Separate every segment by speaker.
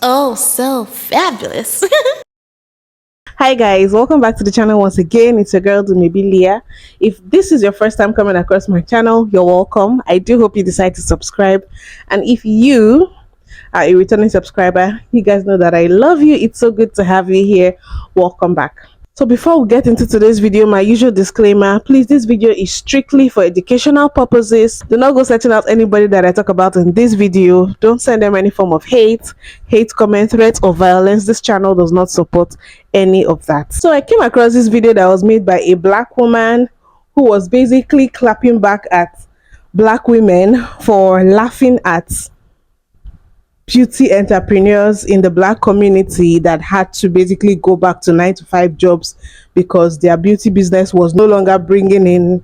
Speaker 1: Oh, so fabulous.
Speaker 2: Hi guys, welcome back to the channel once again. It's your girl Dumebi. If this is your first time coming across my channel, you're welcome. I do hope you decide to subscribe, and if you are a returning subscriber, you guys know that I love you. It's so good to have you here. Welcome back. So before we get into today's video, my usual disclaimer: please, this video is strictly for educational purposes. Do not go searching out anybody that I talk about in this video. Don't send them any form of hate comment, threats, or violence. This channel does not support any of that. So I came across this video that was made by a black woman who was basically clapping back at black women for laughing at beauty entrepreneurs in the black community that had to basically go back to 9-to-5 jobs because their beauty business was no longer bringing in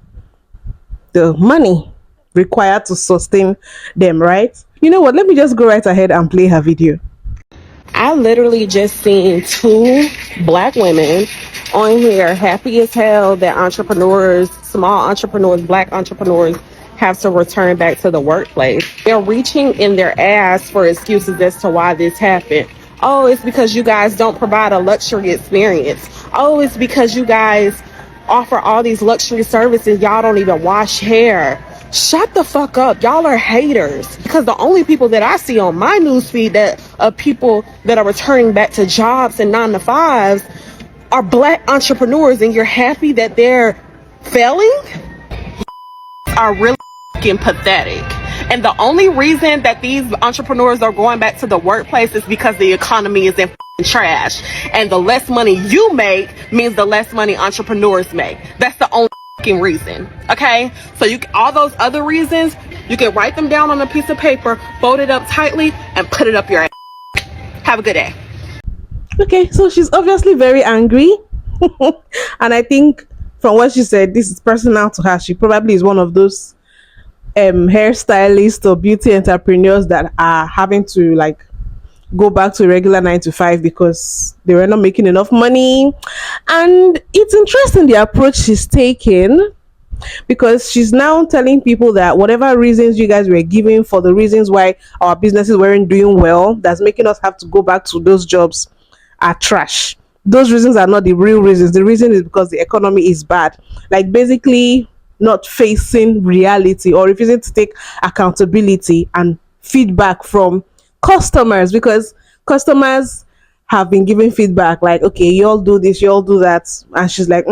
Speaker 2: the money required to sustain them, right? You know what, let me just go right ahead and play her video. I literally just seen two black women on here happy as hell that entrepreneurs, small entrepreneurs, black entrepreneurs have to return back to the workplace. They're reaching in their ass for excuses as to why this happened. Oh, it's because you guys don't provide a luxury experience. Oh, it's because you guys offer all these luxury services. Y'all don't even wash hair. Shut the fuck up. Y'all are haters. Because the only people that I see on my newsfeed that are people that are returning back to jobs and 9-to-5s are black entrepreneurs, and you're happy that they're failing? Are really pathetic. And the only reason that these entrepreneurs are going back to the workplace is because the economy is in trash, and the less money you make means the less money entrepreneurs make. That's the only reason. Okay, so you all those other reasons, you can write them down on a piece of paper, fold it up tightly, and put it up your ass. Have a good day. Okay, so she's obviously very angry and I think from what she said, this is personal to her. She probably is one of those hairstylists or beauty entrepreneurs that are having to like go back to a regular 9-to-5 because they were not making enough money. And it's interesting the approach she's taking, because she's now telling people that whatever reasons you guys were giving for the reasons why our businesses weren't doing well, that's making us have to go back to those jobs, are trash. Those reasons are not the real reasons. The reason is because the economy is bad. Like basically not facing reality or refusing to take accountability and feedback from customers, because customers have been giving feedback like, okay, you all do this, you all do that, and she's like,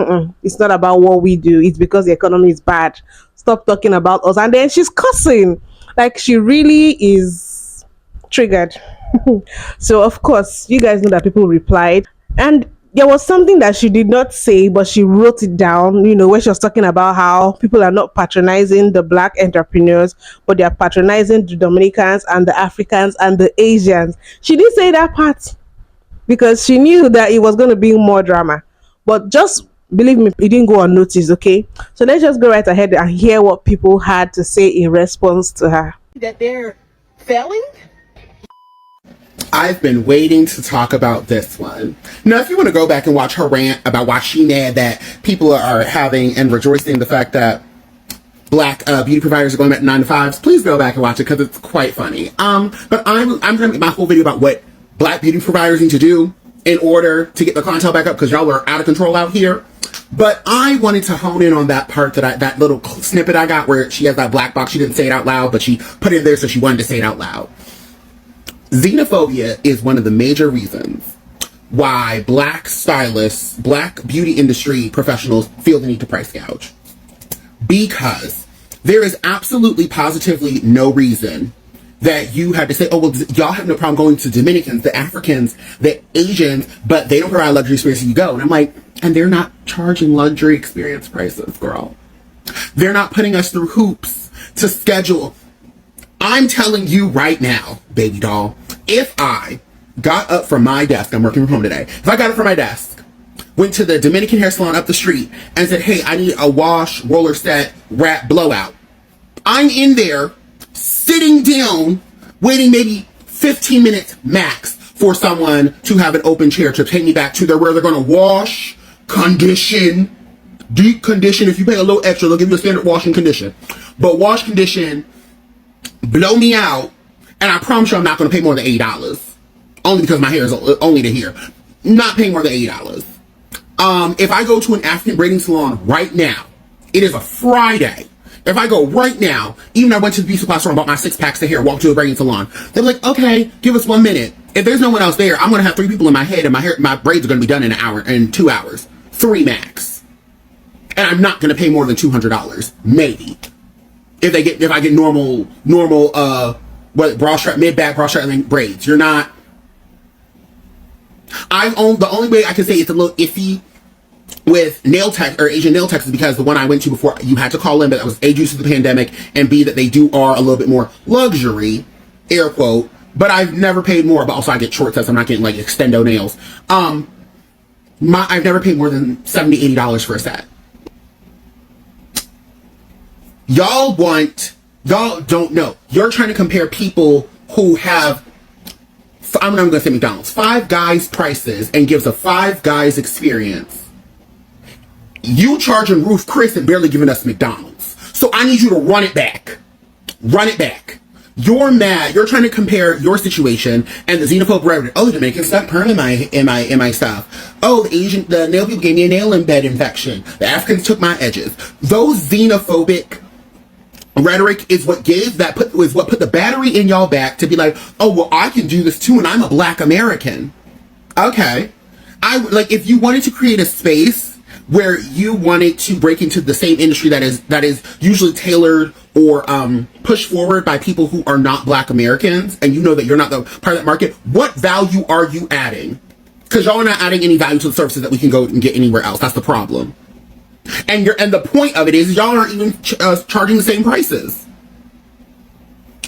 Speaker 2: it's not about what we do, it's because the economy is bad, stop talking about us. And then she's cussing, like she really is triggered. So of course you guys know that people replied, and there was something that she did not say but she wrote it down, you know, where she was talking about how people are not patronizing the black entrepreneurs, but they are patronizing the Dominicans and the Africans and the Asians. She didn't say that part because she knew that it was going to be more drama, but just believe me, it didn't go unnoticed. Okay, so let's just go right ahead and hear what people had to say in response to her. That they're failing.
Speaker 3: I've been waiting to talk about this one. Now, if you want to go back and watch her rant about why she's mad that people are having and rejoicing the fact that black beauty providers are going back to 9-to-5s, please go back and watch it because it's quite funny. But I'm going to make my whole video about what black beauty providers need to do in order to get the clientele back up, because y'all are out of control out here. But I wanted to hone in on that part, that little snippet I got where she has that black box. She didn't say it out loud, but she put it in there so she wanted to say it out loud. Xenophobia is one of the major reasons why black stylists, black beauty industry professionals feel the need to price gouge. Because there is absolutely positively no reason that you had to say, oh, well, y'all have no problem going to Dominicans, the Africans, the Asians, but they don't provide luxury experience, so you go. And I'm like, and they're not charging luxury experience prices, girl. They're not putting us through hoops to schedule. I'm telling you right now, baby doll, if I got up from my desk, I'm working from home today, if I got up from my desk, went to the Dominican hair salon up the street and said, hey, I need a wash, roller set, wrap, blowout. I'm in there, sitting down, waiting maybe 15 minutes max for someone to have an open chair to take me back to where they're going to wash, condition, Deep condition, if you pay a little extra, they'll give you a standard wash and condition. But wash condition, blow me out, and I promise you I'm not going to pay more than $8. Only because my hair is only to here. Not paying more than $8. If I go to an African braiding salon right now, it is a Friday. If I go right now, even I went to the beauty supply store and bought my 6 packs of hair, walked to a braiding salon, they're like, okay, give us 1 minute. If there's no one else there, I'm going to have 3 people in my head, and my braids are going to be done in an hour, in 2 hours. 3 max. And I'm not going to pay more than $200. Maybe. If I get normal, bra strap, mid-back bra strap length braids. You're not. The only way I can say it's a little iffy with nail tech or Asian nail techs is because the one I went to before, you had to call in, but that was A, due to the pandemic, and B, that they are a little bit more luxury, air quote, but I've never paid more, but also I get short sets, I'm not getting like extendo nails. I've never paid more than $70, $80 for a set. Y'all don't know. You're trying to compare people who have, I'm not going to say McDonald's, Five Guys prices and gives a Five Guys experience. You charging Ruth Chris and barely giving us McDonald's. So I need you to run it back. Run it back. You're mad. You're trying to compare your situation and the xenophobe rhetoric. Oh, the Dominicans stuck perm in my stuff. Oh, the nail people gave me a nail embed infection. The Africans took my edges. Those xenophobic rhetoric is what put the battery in y'all back to be like, oh, well, I can do this too, and I'm a Black American. Okay. If you wanted to create a space where you wanted to break into the same industry that is usually tailored or pushed forward by people who are not Black Americans, and you know that you're not the part of that market, what value are you adding? Because y'all are not adding any value to the services that we can go and get anywhere else. That's the problem. And the point of it is y'all aren't even charging the same prices.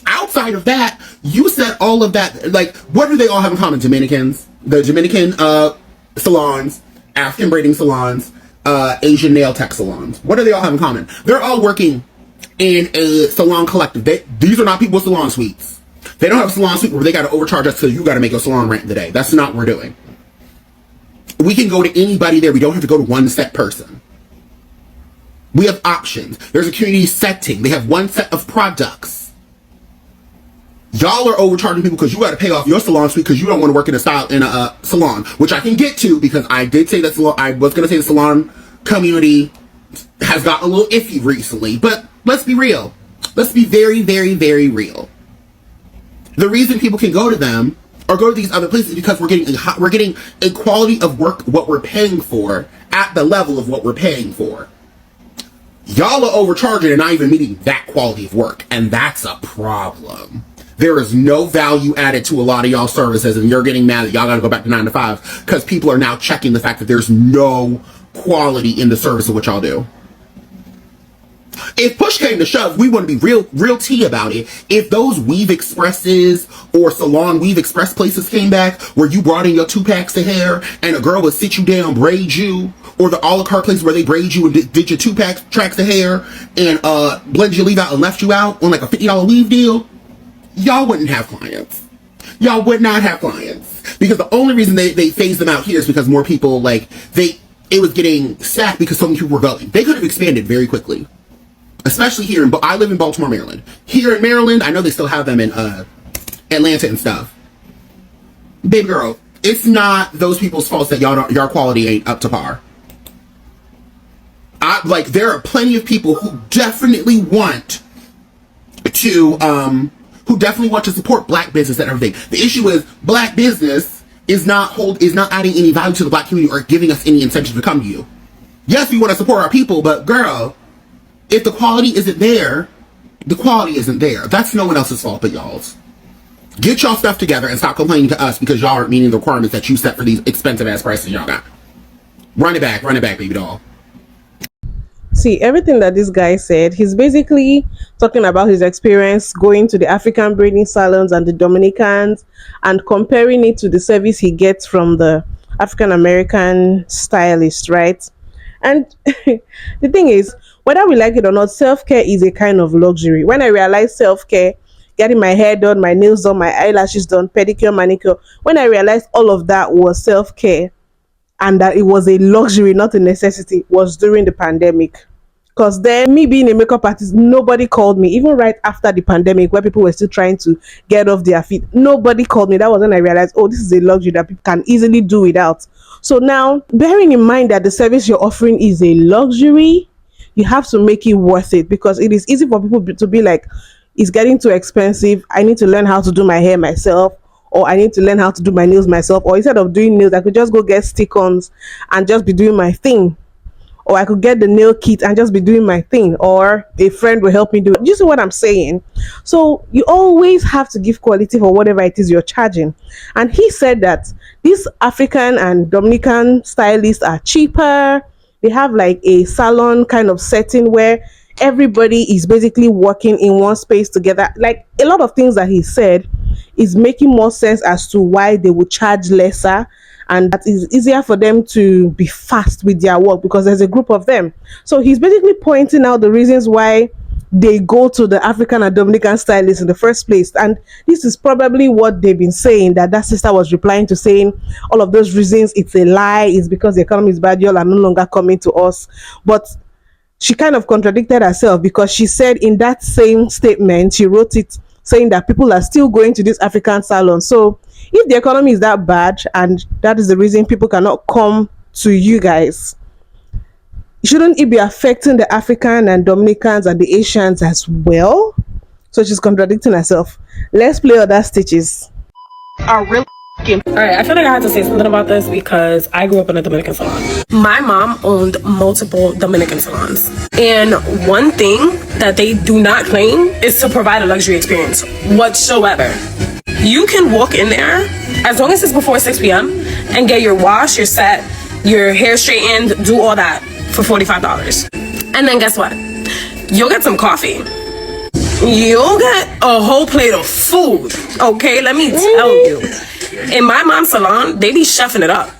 Speaker 3: Outside of that, you said all of that. Like, what do they all have in common? Dominicans, the Dominican salons, African braiding salons, Asian nail tech salons. What do they all have in common? They're all working in a salon collective. These are not people with salon suites. They don't have a salon suite where they got to overcharge us, so you got to make a salon rent today. That's not what we're doing. We can go to anybody there. We don't have to go to one set person. We have options. There's a community setting. They have one set of products. Y'all are overcharging people because you got to pay off your salon suite because you don't want to work in a salon, which I can get to because I did say that I was going to say the salon community has gotten a little iffy recently. But let's be real. Let's be very, very, very real. The reason people can go to them or go to these other places is because we're getting a quality of work, what we're paying for, at the level of what we're paying for. Y'all are overcharging and not even meeting that quality of work, and that's a problem. There is no value added to a lot of y'all services, and you're getting mad that y'all gotta go back to 9 to 5 because people are now checking the fact that there's no quality in the service of what y'all do. If push came to shove, we want to be real tea about it. If those Weave Expresses or Salon Weave Express places came back where you brought in your 2 packs of hair and a girl would sit you down, braid you, or the a la carte place where they braid you and did your 2 tracks of hair and blended your leave out and left you out on like a $50 weave deal, y'all wouldn't have clients. Y'all would not have clients. Because the only reason they phased them out here is because more people, it was getting sacked because so many people were going. They could have expanded very quickly. Especially here I live in Baltimore, Maryland. Here in Maryland, I know they still have them in Atlanta and stuff. Baby girl, it's not those people's fault that your quality ain't up to par. There are plenty of people who definitely want to support Black business and everything. The issue is Black business is not adding any value to the Black community or giving us any incentive to come to you. Yes, we want to support our people, but girl, if the quality isn't there, the quality isn't there. That's no one else's fault but y'all's. Get y'all stuff together and stop complaining to us because y'all aren't meeting the requirements that you set for these expensive ass prices y'all got. Run it back, baby doll.
Speaker 2: See, everything that this guy said, he's basically talking about his experience going to the African braiding salons and the Dominicans and comparing it to the service he gets from the African American stylist, right? And the thing is, whether we like it or not, self-care is a kind of luxury. When I realized self-care, getting my hair done, my nails done, my eyelashes done, pedicure, manicure, when I realized all of that was self-care, and that it was a luxury, not a necessity, was during the pandemic. Because then, me being a makeup artist, nobody called me. Even right after the pandemic, where people were still trying to get off their feet, nobody called me. That was when I realized, oh, this is a luxury that people can easily do without. So now, bearing in mind that the service you're offering is a luxury, you have to make it worth it, because it is easy for people to be like, it's getting too expensive. I need to learn how to do my hair myself, or I need to learn how to do my nails myself. Or instead of doing nails, I could just go get stick-ons and just be doing my thing. Or I could get the nail kit and just be doing my thing, or a friend will help me do it. You see what I'm saying? So you always have to give quality for whatever it is you're charging. And he said that these African and Dominican stylists are cheaper. They have like a salon kind of setting where everybody is basically working in one space together. Like, a lot of things that he said is making more sense as to why they would charge lesser, and that is easier for them to be fast with their work because there's a group of them. So he's basically pointing out the reasons why they go to the African and Dominican stylists in the first place. And this is probably what they've been saying, that sister was replying to, saying all of those reasons, it's a lie, it's because the economy is bad, y'all are no longer coming to us. But she kind of contradicted herself, because she said in that same statement, she wrote it saying that people are still going to this African salon. So if the economy is that bad and that is the reason people cannot come to you guys, shouldn't it be affecting the African and Dominicans and the Asians as well? So she's contradicting herself. Let's play other stitches.
Speaker 4: Are really all right, I feel like I have to say something about this because I grew up in a Dominican salon. My mom owned multiple Dominican salons, and one thing that they do not claim is to provide a luxury experience whatsoever. You can walk in there as long as it's before 6 p.m. and get your wash, your set, your hair straightened, do all that for $45. And then guess what? You'll get some coffee. You'll get a whole plate of food. Okay, let me tell you. In my mom's salon, they be chefing it up.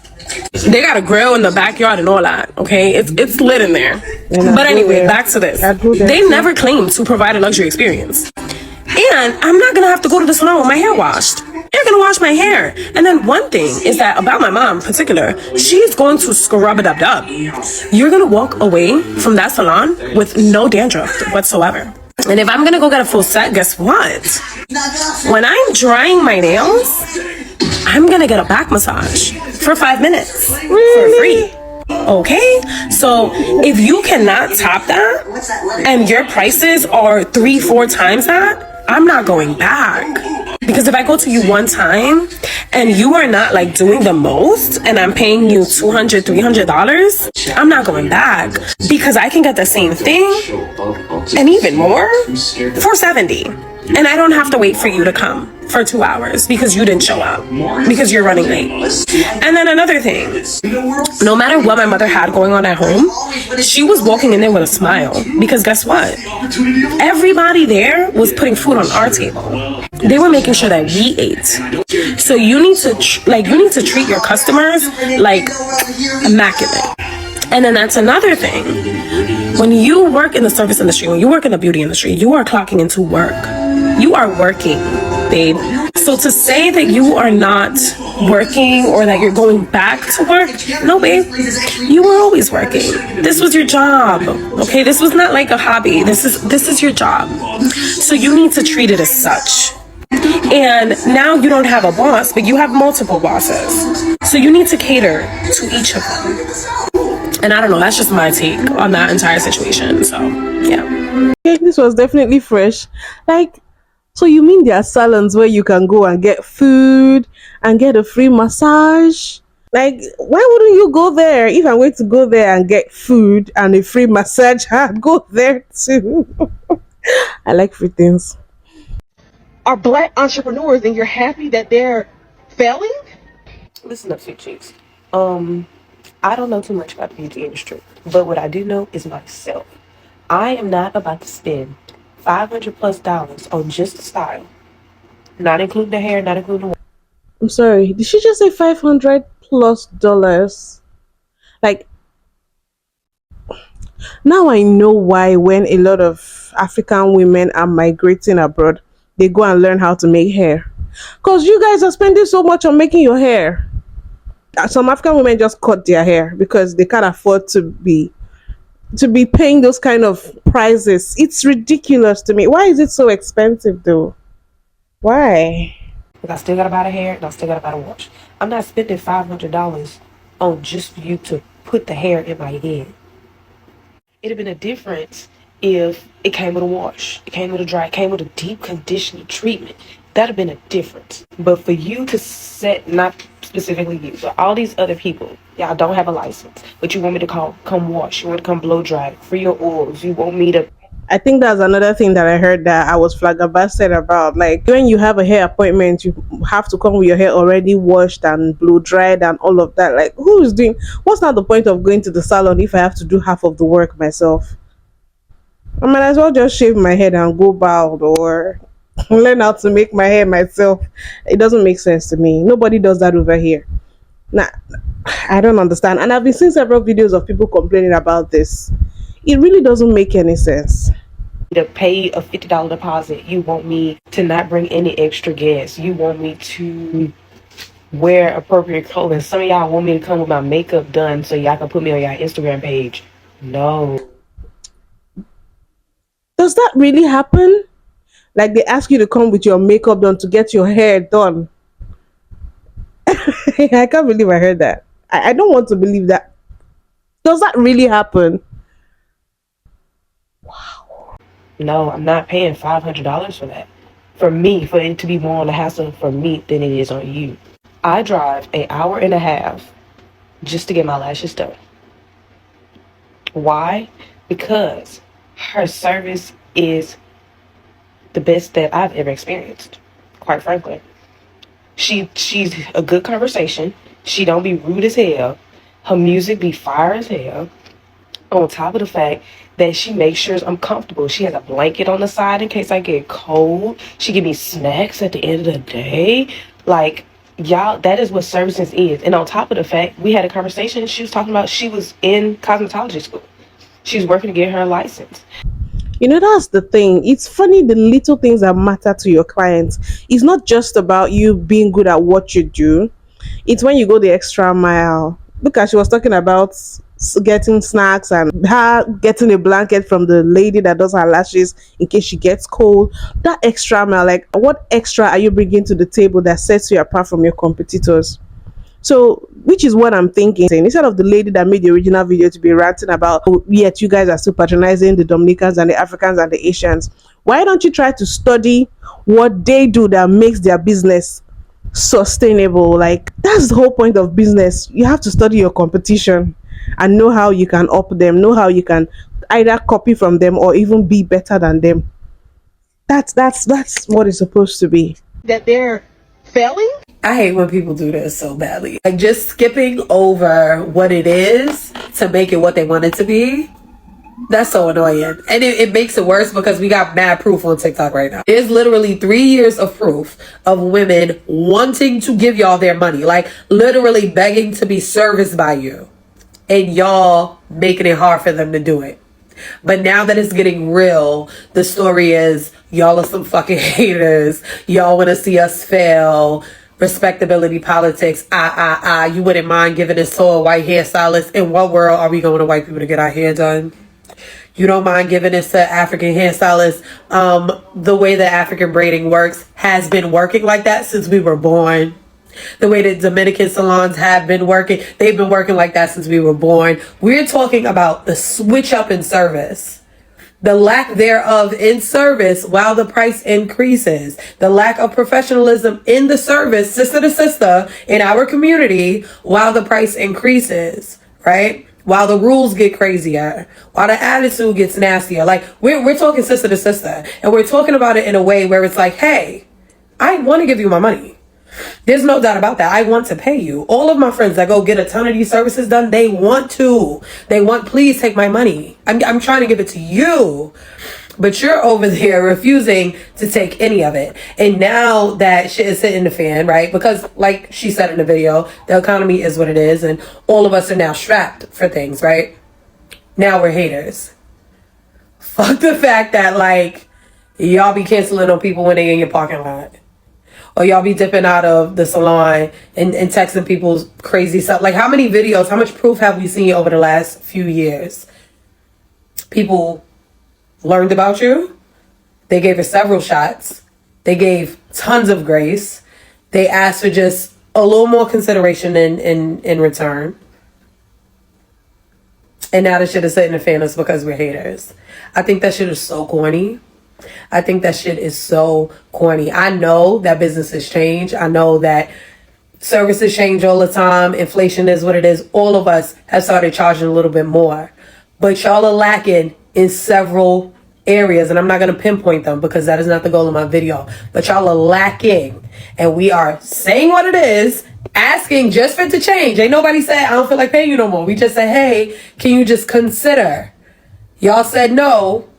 Speaker 4: They got a grill in the backyard and all that. Okay, it's lit in there. But anyway, back to this. They never claimed to provide a luxury experience. And I'm not gonna have to go to the salon with my hair washed. They're gonna wash my hair. And then one thing is that about my mom in particular, she's going to scrub it up. You're gonna walk away from that salon with no dandruff whatsoever. And if I'm gonna go get a full set, guess what? When I'm drying my nails, I'm gonna get a back massage for 5 minutes for free. Okay, so if you cannot top that and your prices are 3-4 times that, I'm not going back. Because if I go to you one time and you are not like doing the most and I'm paying you $200-$300, I'm not going back, because I can get the same thing and even more for $70. And I don't have to wait for you to come for 2 hours because you didn't show up, because you're running late. And then another thing, no matter what my mother had going on at home, she was walking in there with a smile, because guess what? Everybody there was putting food on our table. They were making sure that we ate. So you need to treat your customers like immaculate. And then that's another thing. When you work in the service industry, when you work in the beauty industry, you are clocking into work. You are working, babe. So to say that you are not working or that you're going back to work, no, babe. You were always working. This was your job, okay? This was not like a hobby. This is your job. So you need to treat it as such. And now you don't have a boss, but you have multiple bosses. So you need to cater to each of them. And I don't know, that's just my take on that entire situation. So, yeah.
Speaker 2: This was definitely fresh. Like, so you mean there are salons where you can go and get food and get a free massage? Like, why wouldn't you go there? If I'm going to go there and get food and a free massage, I'll go there too. I like free things.
Speaker 5: Are black entrepreneurs and you're happy that they're failing?
Speaker 4: Listen up, sweet cheeks. I don't know too much about the beauty industry, but what I do know is myself. I am not about to spend $500+ on just the style, not including the hair, not including the.
Speaker 2: I'm sorry, did she just say $500+? Like, now I know why when a lot of African women are migrating abroad, they go and learn how to make hair. Because you guys are spending so much on making your hair. some African women just cut their hair because they can't afford to be paying those kind of prices. It's ridiculous to me. Why is it so expensive though? Why?
Speaker 5: I still gotta buy the hair and I still gotta buy the wash. I'm not spending $500 on just for you to put the hair in my head. It'd have been a difference if it came with a wash, it came with a dry, it came with a deep conditioning treatment. That'd have been a difference. But for you to set, not specifically you, but all these other people, y'all don't have a license, but you want me to come wash, you want to come blow dry, free your oils, you want me to.
Speaker 2: I think that's another thing that I heard that I was flabbergasted about. Like when you have a hair appointment, you have to come with your hair already washed and blow dried and all of that. Like who is doing? What's not the point of going to the salon if I have to do half of the work myself? I might as well just shave my head and go bald or learn how to make my hair myself. It doesn't make sense to me. Nobody does that over here. Nah, I don't understand. And I've been seeing several videos of people complaining about this. It really doesn't make any sense.
Speaker 5: To pay a $50 deposit, you want me to not bring any extra gas, you want me to wear appropriate clothing. Some of y'all want me to come with my makeup done so y'all can put me on your Instagram page. No.
Speaker 2: Does that really happen? Like they ask you to come with your makeup done to get your hair done. I can't believe I heard that. I don't want to believe that. Does that really happen?
Speaker 5: No, I'm not paying $500 for that. For me, for it to be more on the hassle for me than it is on you. I drive an hour and a half just to get my lashes done. Why? Because her service is the best that I've ever experienced, quite frankly. She's a good conversation. She don't be rude as hell. Her music be fire as hell. On top of the fact that she makes sure I'm comfortable. She has a blanket on the side in case I get cold. She give me snacks at the end of the day. Like, y'all, that is what services is. And on top of the fact, we had a conversation. She was talking about she was in cosmetology school. She's working to get her license.
Speaker 2: You know, that's the thing. It's funny, the little things that matter to your clients. It's not just about you being good at what you do. It's when you go the extra mile. Look, at she was talking about getting snacks and her getting a blanket from the lady that does her lashes in case she gets cold. That extra mile, like what extra are you bringing to the table that sets you apart from your competitors? So, which is what I'm thinking. Instead of the lady that made the original video to be ranting about, oh, yet you guys are still patronizing the Dominicans and the Africans and the Asians, why don't you try to study what they do that makes their business sustainable? Like, that's the whole point of business. You have to study your competition and know how you can up them, know how you can either copy from them or even be better than them. That's what it's supposed to be.
Speaker 5: That they're failing?
Speaker 4: I hate when people do this so badly. Like just skipping over what it is to make it what they want it to be. That's so annoying. And it makes it worse because we got mad proof on TikTok right now. There's literally 3 years of proof of women wanting to give y'all their money. Like literally begging to be serviced by you. And y'all making it hard for them to do it. But now that it's getting real, the story is y'all are some fucking haters. Y'all want to see us fail. Respectability politics. You wouldn't mind giving this to a white hairstylist. In what world are we going to white people to get our hair done? You don't mind giving this to African hairstylists. The way that African braiding works has been working like that since we were born. The way that Dominican salons have been working, they've been working like that since we were born. We're talking about the switch up in service. The lack thereof in service while the price increases. The lack of professionalism in the service, sister to sister, in our community while the price increases, right? While the rules get crazier, while the attitude gets nastier. Like, we're talking sister to sister. And we're talking about it in a way where it's like, hey, I want to give you my money. There's no doubt about that. I want to pay you. All of my friends that go get a ton of these services done, they want to. They want, please take my money. I'm trying to give it to you. But you're over there refusing to take any of it. And now that shit is hitting the fan, right? Because like she said in the video, the economy is what it is. And all of us are now strapped for things, right? Now we're haters. Fuck the fact that like y'all be canceling on people when they in your parking lot. Or y'all be dipping out of the salon and texting people's crazy stuff. Like, how many videos, how much proof have we seen over the last few years? People learned about you. They gave her several shots. They gave tons of grace. They asked for just a little more consideration in return. And now the shit is sitting in fan us because we're haters. I think that shit is so corny. I think that shit is so corny. I know that businesses change. I know that services change all the time. Inflation is what it is. All of us have started charging a little bit more. But y'all are lacking in several areas. And I'm not going to pinpoint them because that is not the goal of my video. But y'all are lacking. And we are saying what it is, asking just for it to change. Ain't nobody said, I don't feel like paying you no more. We just said, hey, can you just consider? Y'all said no.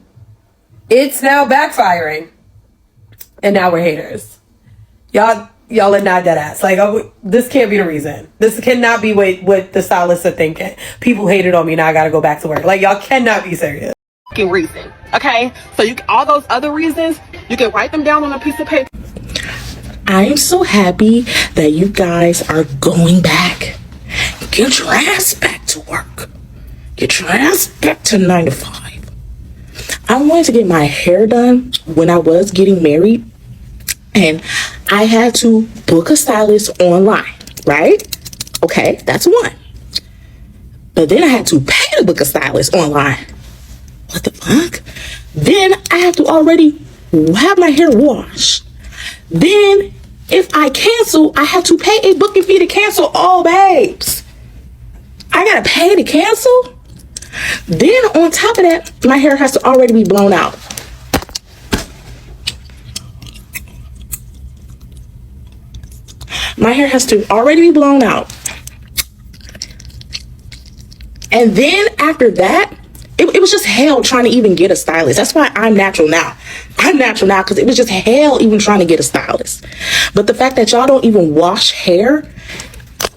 Speaker 4: It's now backfiring. And now we're haters. Y'all are not dead ass. Like, this can't be the reason. This cannot be what the stylists are thinking. People hated on me, now I gotta go back to work. Like, y'all cannot be serious.
Speaker 6: Reason. Okay? So all those other reasons, you can write them down on a piece of paper.
Speaker 7: I am so happy that you guys are going back. Get your ass back to work. Get your ass back to 9 to 5. I wanted to get my hair done when I was getting married, and I had to book a stylist online, right? Okay, that's one. But then I had to pay to book a stylist online. What the fuck? Then I have to already have my hair washed. Then if I cancel, I have to pay a booking fee to cancel. Oh, babes, I gotta pay to cancel? Then on top of that, my hair has to already be blown out. My hair has to already be blown out. And then after that, it was just hell trying to even get a stylist. That's why I'm natural now. I'm natural now because it was just hell even trying to get a stylist. But the fact that y'all don't even wash hair,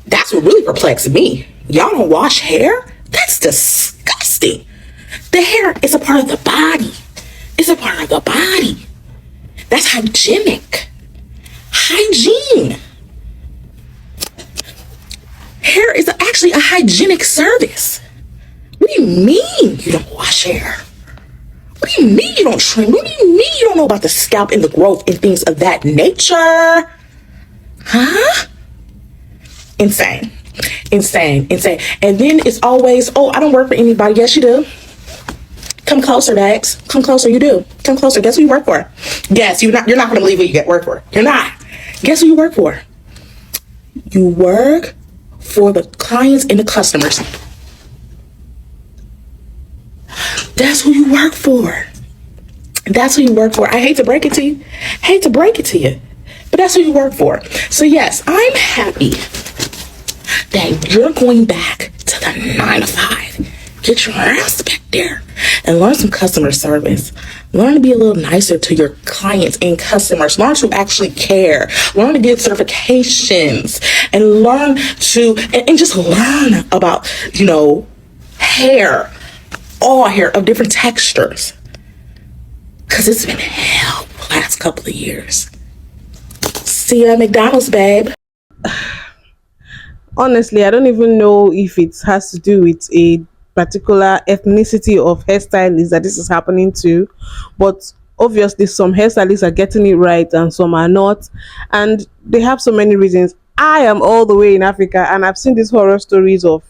Speaker 7: that's what really perplexed me. Y'all don't wash hair? That's disgusting. The hair is a part of the body. It's a part of the body. That's hygienic. Hygiene. Hair is actually a hygienic service. What do you mean you don't wash hair? What do you mean you don't trim? What do you mean you don't know about the scalp and the growth and things of that nature? Huh? Insane. Insane. And then it's always, oh, I don't work for anybody. Yes, you do. Come closer, babes. Come closer, you do. Come closer. Guess who you work for? Guess you're not gonna believe who you get work for. You're not. Guess who you work for? You work for the clients and the customers. That's who you work for. That's who you work for. I hate to break it to you. But that's who you work for. So yes, I'm happy that you're going back to the 9 to 5. Get your ass back there and learn some customer service. Learn to be a little nicer to your clients and customers. Learn to actually care. Learn to get certifications and learn to, and just learn about, hair, all hair of different textures. Because it's been hell the last couple of years. See you at McDonald's, babe.
Speaker 2: Honestly, I don't even know if it has to do with a particular ethnicity of hairstylists that this is happening to, but obviously some hairstylists are getting it right and some are not, and they have so many reasons. I am all the way in Africa, and I've seen these horror stories of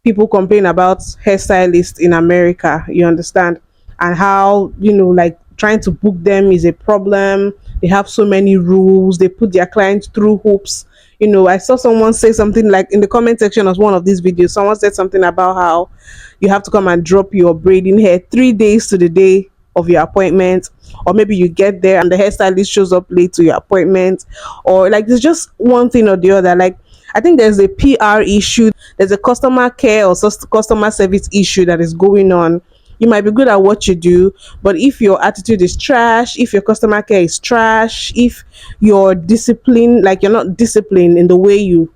Speaker 2: people complain about hairstylists in America, you understand, and how, like, trying to book them is a problem. They have so many rules. They put their clients through hoops. I saw someone say something like in the comment section of one of these videos, someone said something about how you have to come and drop your braiding hair 3 days to the day of your appointment, or maybe you get there and the hairstylist shows up late to your appointment, or like there's just one thing or the other. Like, I think there's a PR issue, there's a customer care or customer service issue that is going on. You might be good at what you do, but if your attitude is trash, if your customer care is trash, if you're disciplined, like you're not disciplined in the way you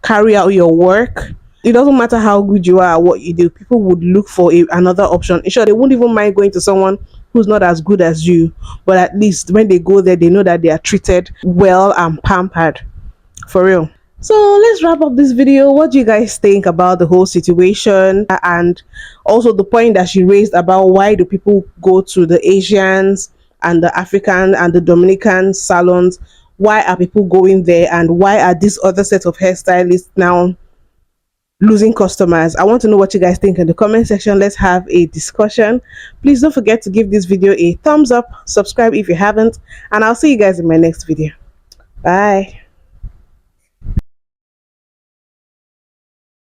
Speaker 2: carry out your work, it doesn't matter how good you are at what you do, people would look for another option. In short, they won't even mind going to someone who's not as good as you, but at least when they go there, they know that they are treated well and pampered. For real. So let's wrap up this video. What do you guys think about the whole situation, and also the point that she raised about why do people go to the Asians and the African and the Dominican salons? Why are people going there, and why are this other set of hairstylists now losing customers? I want to know what you guys think in the comment section. Let's have a discussion. Please don't forget to give this video a thumbs up, subscribe if you haven't, and I'll see you guys in my next video. Bye.